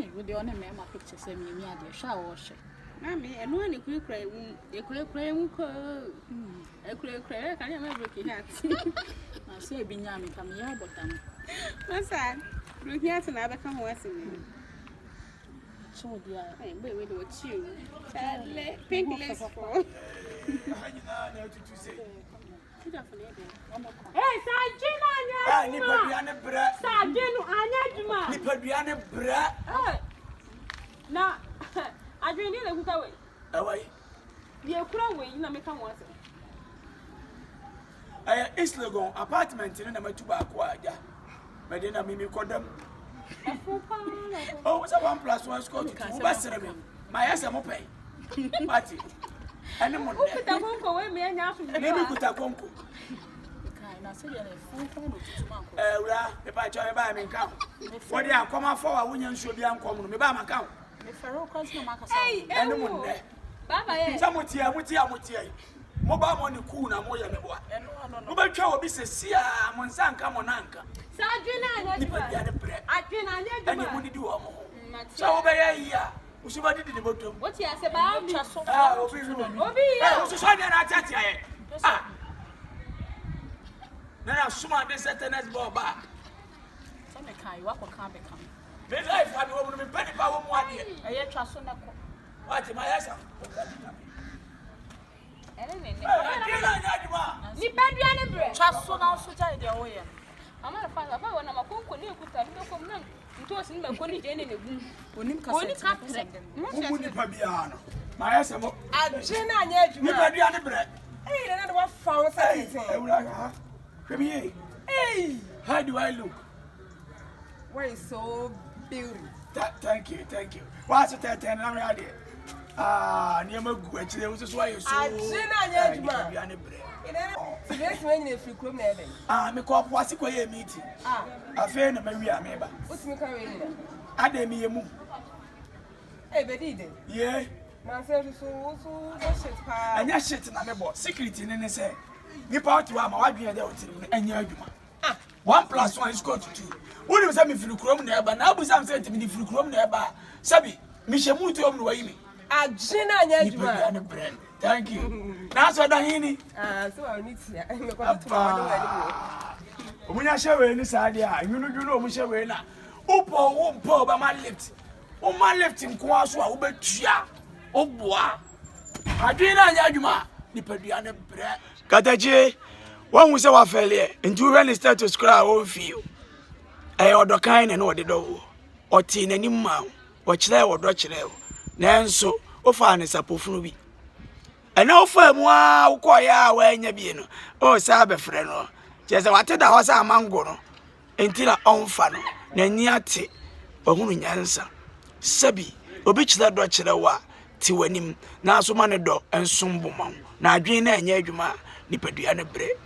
Hey, with the only man, my picture send me at the shower. Mammy, and when you could cry, you could cry, I could cry, I never break your hat. I say, Binyami, come here, but I'm my son. Look here to never come once in me. so dear. I will watch you. Pink lace for. Hey, Sajina, now, I dream in a good way. Away. The crowd, you know, make come once. It's Logon apartment in number 2 Aquaja. But then I mean, call them. Oh, it's a 1+1 score to 2. My ass am open. Party. And I'm away, me and maybe put a conco. I say, a full phone If I try to buy me count. What they are coming for, I wouldn't show the uncommon. Me buy my count. If I don't cross no market, and the moon there. Baba, someone here, mobile money cool, and more than what. Mobile travel business, Monsan, come on, Anka. Sajina, I can and you wouldn't do more. So, obey here. What's about the bottom? What you say about me? Ah, then I'll summon this at the next ball back. Some can you walk or can't become. The life I will be penny power 1 year. I yet trust on that. What my ass? Ni bedroom bread. Trust on also the way. I'm not a father, but when I'm a cook, you could have no comment. It was in my pony Jenny. Only Fabiano. My ass, I'm Jenna, bread. hey, another one found something. Hey, how do I look? Why is so beautiful? Thank you. What's it that I'm ready? Ah, near my good, there was just why you so. Today's when you free club, never. Me call what's a meeting. A friend of Maria Meba. What's me carrying? I dare me a move. Hey, Bediide. Yeah, Myself is so shit. and your shit in a board. Security in say. Nip out to my wife here and your 1+1 is equal to 2. What was I if you chrome never? Now, was I'm saying to me if you chrome never. Sabi, Mishamu to me. Jenna, and bread. Thank you. That's what I hear. so I need to. When I show any side, you know, we shall win. Upo, won't pour by my lips. Oh, my left in Kwaswa, Ubetia. Oh, boy. I didn't Yajuma, Nipadiana bread. Kataje, one was our failure, and you really start to scry all feel. I order kind and order do, or teen any mouth, or chill or dutch level. Nanso, or find a sapofrubi. And now for moi, quite when you be no, oh, Sabe friend, just what the house I'm mango, until I own fan, Nanyati, or Hunyansa. Sabi, obich that dutch lewa, Tiwanim, now so many dog and some woman. Now, Jane and Yajuma. Nipadiana bread.